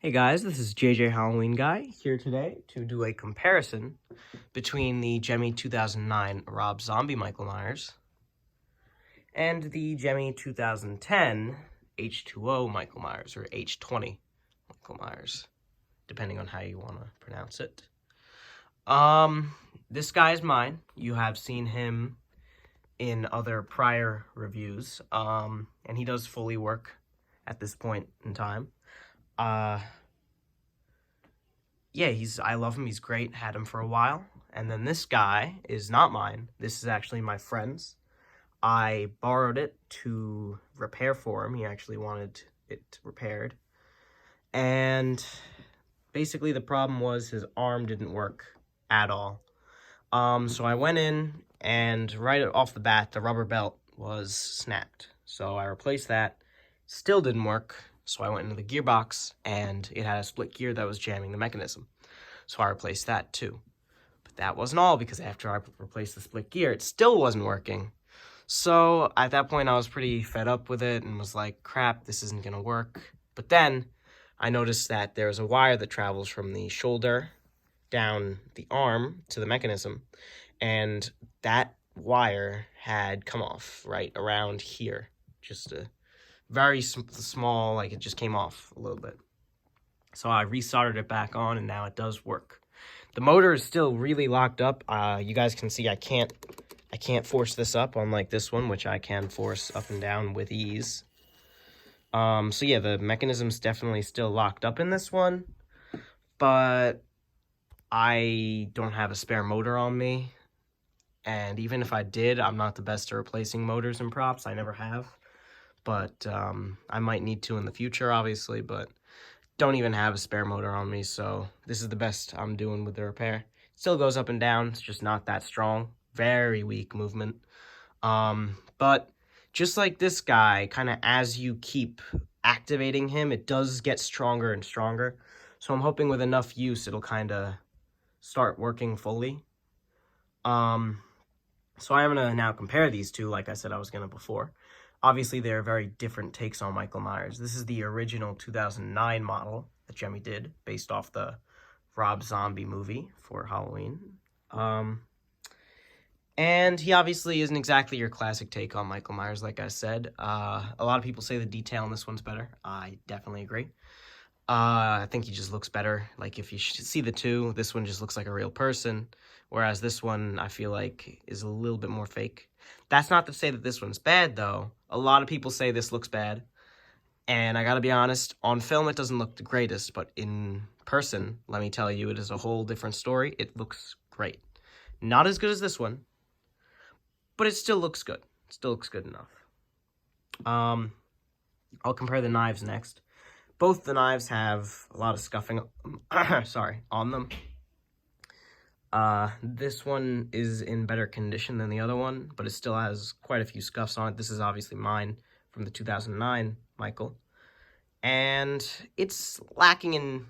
Hey guys, this is JJ Halloween Guy here today to do a comparison between the Gemmy 2009 Rob Zombie Michael Myers and the Gemmy 2010 H2O Michael Myers, or H20 Michael Myers, depending on how you want to pronounce it. This guy is mine. You have seen him in other prior reviews, and he does fully work at this point in time. Yeah, I love him. He's great. Had him for a while. And then this guy is not mine. This is actually my friend's. I borrowed it to repair for him. He actually wanted it repaired. And basically the problem was his arm didn't work at all. So I went in, and right off the bat, the rubber belt was snapped. So I replaced that. Still didn't work. So I went into the gearbox, and it had a split gear that was jamming the mechanism. So I replaced that too. But that wasn't all, because after I replaced the split gear, it still wasn't working. So at that point, I was pretty fed up with it and was like, crap, this isn't going to work. But then I noticed that there's a wire that travels from the shoulder down the arm to the mechanism. And that wire had come off right around here. Just a very small, like it just came off a little bit. So I resoldered it back on, and now it does work. The motor is still really locked up. You guys can see I can't force this up, unlike this one, which I can force up and down with ease. So yeah, the mechanism's definitely still locked up in this one, but I don't have a spare motor on me. And even if I did, I'm not the best at replacing motors and props. I never have. But I might need to in the future, obviously, but don't even have a spare motor on me, so this is the best I'm doing with the repair. It still goes up and down, it's just not that strong. Very weak movement. But just like this guy, kind of as you keep activating him, it does get stronger and stronger. So I'm hoping with enough use, it'll kind of start working fully. So I'm going to now compare these two, like I said I was going to before. Obviously, they're very different takes on Michael Myers. This is the original 2009 model that Gemmy did, based off the Rob Zombie movie for Halloween. And he obviously isn't exactly your classic take on Michael Myers, like I said. A lot of people say the detail in this one's better. I definitely agree. I think he just looks better. Like, if you see the two, this one just looks like a real person, whereas this one, I feel like, is a little bit more fake. That's not to say that this one's bad, though. A lot of people say this looks bad, and I gotta be honest, on film it doesn't look the greatest, but in person, let me tell you, it is a whole different story. It looks great. Not as good as this one, but it still looks good. It still looks good enough. I'll compare the knives next. Both the knives have a lot of scuffing on them. This one is in better condition than the other one, but it still has quite a few scuffs on it. This is obviously mine from the 2009 Michael. And it's lacking in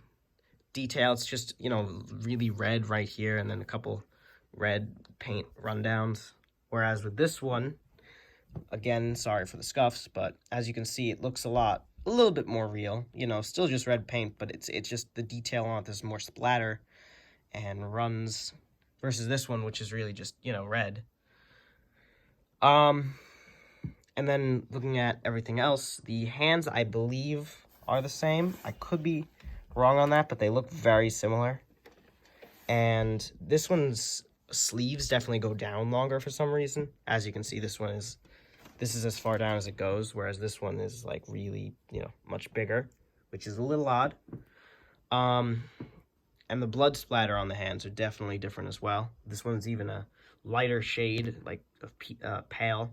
detail. It's just, really red right here, and then a couple red paint rundowns. Whereas with this one, again, sorry for the scuffs, but as you can see, it looks a little bit more real. Still just red paint, but it's just the detail on it. There's more splatter and runs versus this one, which is really just, red. And then looking at everything else, the hands, I believe, are the same. I could be wrong on that, but they look very similar. And this one's sleeves definitely go down longer for some reason. As you can see, this is as far down as it goes, whereas this one is, like, really, much bigger, which is a little odd. And the blood splatter on the hands are definitely different as well. This one's even a lighter shade, like pale,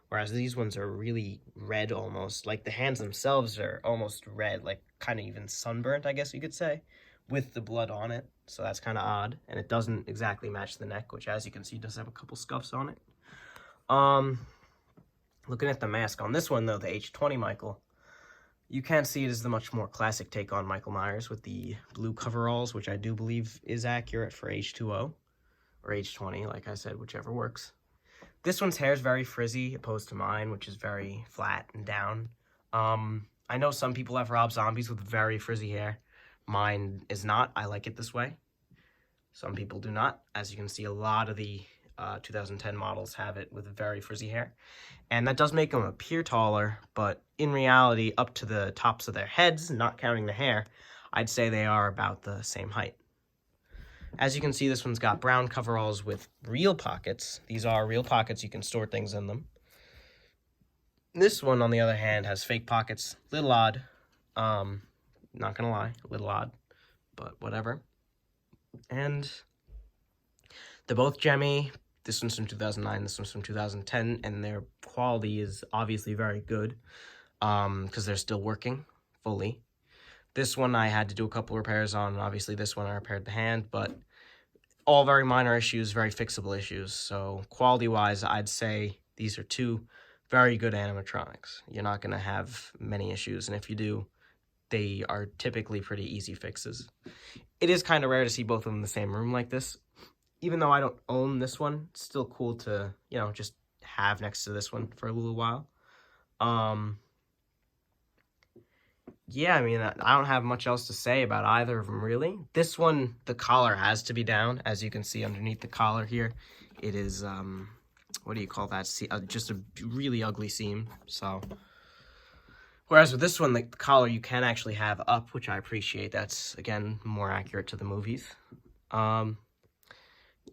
whereas these ones are really red almost. Like, the hands themselves are almost red, like kind of even sunburnt, I guess you could say, with the blood on it. So that's kind of odd, and it doesn't exactly match the neck, which, as you can see, does have a couple scuffs on it. Looking at the mask on this one, though, the H20 Michael, you can see it as the much more classic take on Michael Myers with the blue coveralls, which I do believe is accurate for H2O, or H20, like I said, whichever works. This one's hair is very frizzy, opposed to mine, which is very flat and down. I know some people have Rob Zombies with very frizzy hair. Mine is not. I like it this way. Some people do not. As you can see, a lot of the 2010 models have it with very frizzy hair. And that does make them appear taller, but in reality, up to the tops of their heads, not counting the hair, I'd say they are about the same height. As you can see, this one's got brown coveralls with real pockets. These are real pockets. You can store things in them. This one, on the other hand, has fake pockets. Little odd. Not gonna lie, a little odd, but whatever. And they're both Gemmy. This one's from 2009, this one's from 2010, and their quality is obviously very good because they're still working fully. This one I had to do a couple repairs on, and obviously this one I repaired the hand, but all very minor issues, very fixable issues. So quality-wise, I'd say these are two very good animatronics. You're not going to have many issues, and if you do, they are typically pretty easy fixes. It is kind of rare to see both of them in the same room like this. Even though I don't own this one, it's still cool to, you know, just have next to this one for a little while. Yeah, I mean, I don't have much else to say about either of them, really. This one, the collar has to be down. As you can see underneath the collar here, it is, what do you call that? Just a really ugly seam, so. Whereas with this one, the collar you can actually have up, which I appreciate. That's, again, more accurate to the movies. I'm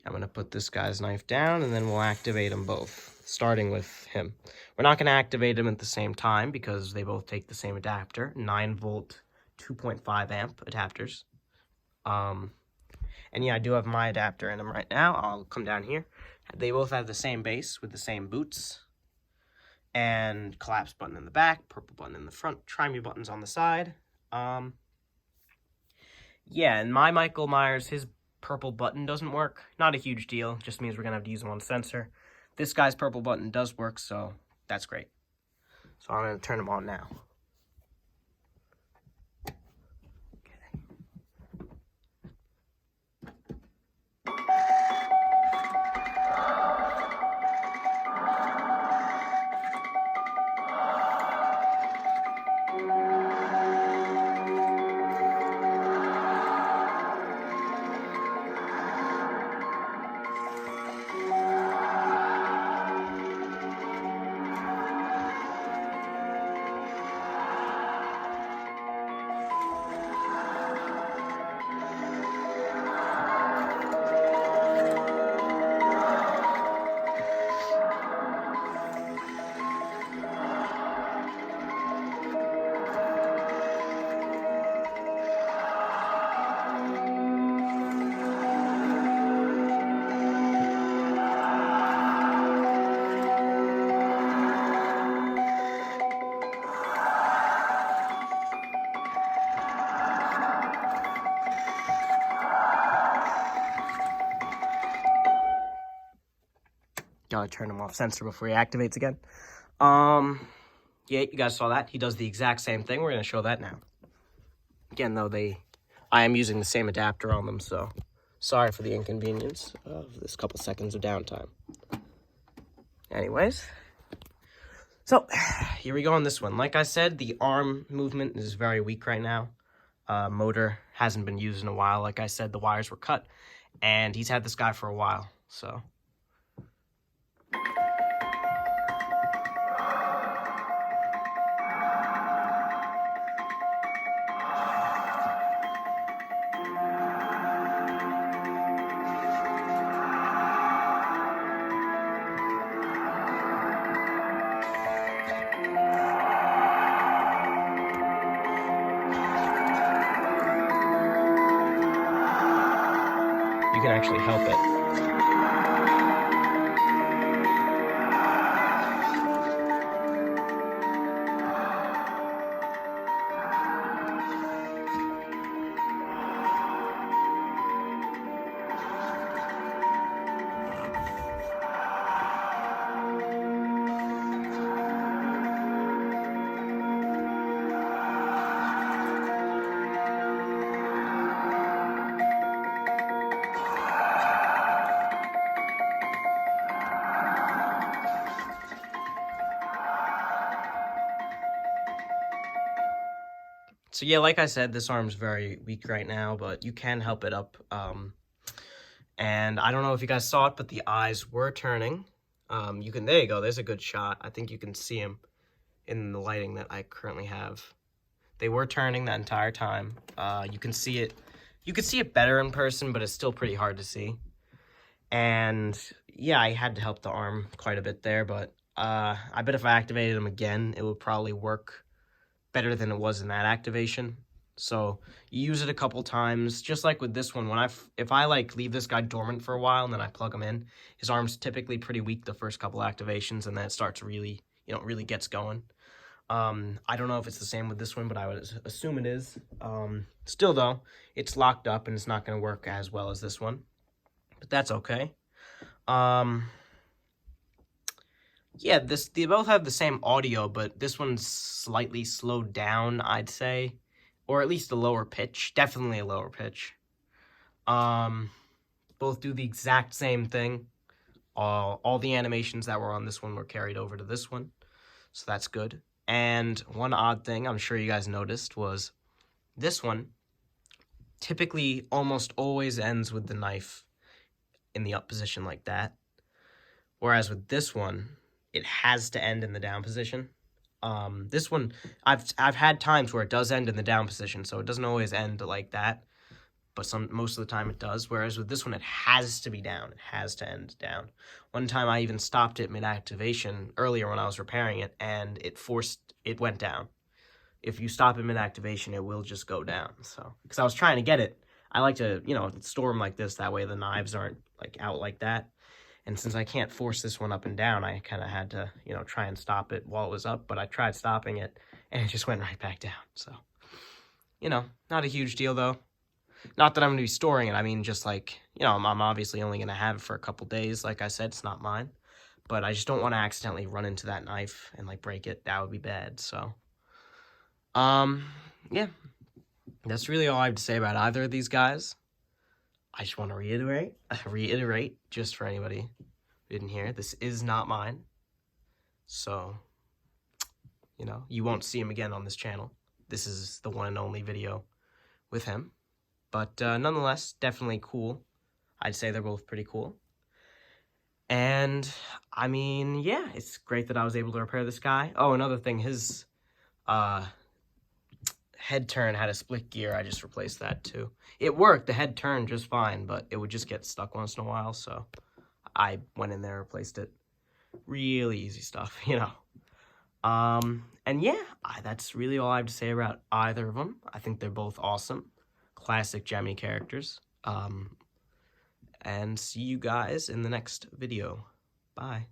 going to put this guy's knife down, and then we'll activate them both, starting with him. We're not going to activate them at the same time because they both take the same adapter, 9-volt, 2.5 amp adapters. And yeah, I do have my adapter in them right now. I'll come down here. They both have the same base with the same boots. And collapse button in the back, purple button in the front, try me buttons on the side. Yeah, and my Michael Myers, his purple button doesn't work. Not a huge deal, just means we're gonna have to use one sensor. This guy's purple button does work, so that's great. So I'm gonna turn them on now. Gotta turn him off sensor before he activates again. Yeah, you guys saw that. He does the exact same thing. We're gonna show that now. Again, though, I am using the same adapter on them, so sorry for the inconvenience of this couple seconds of downtime. Anyways, so here we go on this one. Like I said, the arm movement is very weak right now. Motor hasn't been used in a while. Like I said, the wires were cut, and he's had this guy for a while, so. You can actually help it. So yeah, like I said, this arm's very weak right now, but you can help it up. And I don't know if you guys saw it, but the eyes were turning. There you go, there's a good shot. I think you can see them in the lighting that I currently have. They were turning that entire time. You can see it better in person, but it's still pretty hard to see. And yeah, I had to help the arm quite a bit there, but I bet if I activated them again, it would probably work better than it was in that activation. So you use it a couple times, just like with this one. If I like leave this guy dormant for a while and then I plug him in, his arm's typically pretty weak the first couple activations, and then it starts really, really gets going. I don't know if it's the same with this one, but I would assume it is. Still though, it's locked up and it's not going to work as well as this one, but that's okay. Yeah, they both have the same audio, but this one's slightly slowed down, I'd say, or at least a lower pitch, definitely a lower pitch. Both do the exact same thing. All the animations that were on this one were carried over to this one, so that's good. And one odd thing I'm sure you guys noticed was this one typically almost always ends with the knife in the up position like that, whereas with this one, it has to end in the down position. This one, I've had times where it does end in the down position, so it doesn't always end like that, but most of the time it does. Whereas with this one, it has to be down. It has to end down. One time I even stopped it mid-activation earlier when I was repairing it, and it went down. If you stop it mid-activation, it will just go down. So, because I was trying to get it, I like to, store them like this. That way the knives aren't like out like that. And since I can't force this one up and down, I kind of had to, try and stop it while it was up. But I tried stopping it, and it just went right back down. So, not a huge deal, though. Not that I'm going to be storing it. I mean, just like, I'm obviously only going to have it for a couple days. Like I said, it's not mine. But I just don't want to accidentally run into that knife and, like, break it. That would be bad. So, yeah. That's really all I have to say about either of these guys. I just want to reiterate, just for anybody who didn't hear, this is not mine. So, you won't see him again on this channel. This is the one and only video with him. But nonetheless, definitely cool. I'd say they're both pretty cool. And, I mean, yeah, it's great that I was able to repair this guy. Oh, another thing, his head turn had a split gear. I just replaced that too. It worked. The head turned just fine, but it would just get stuck once in a while, so I went in there and replaced it. Really easy stuff, And yeah, that's really all I have to say about either of them. I think they're both awesome. Classic Gemmy characters. And see you guys in the next video. Bye.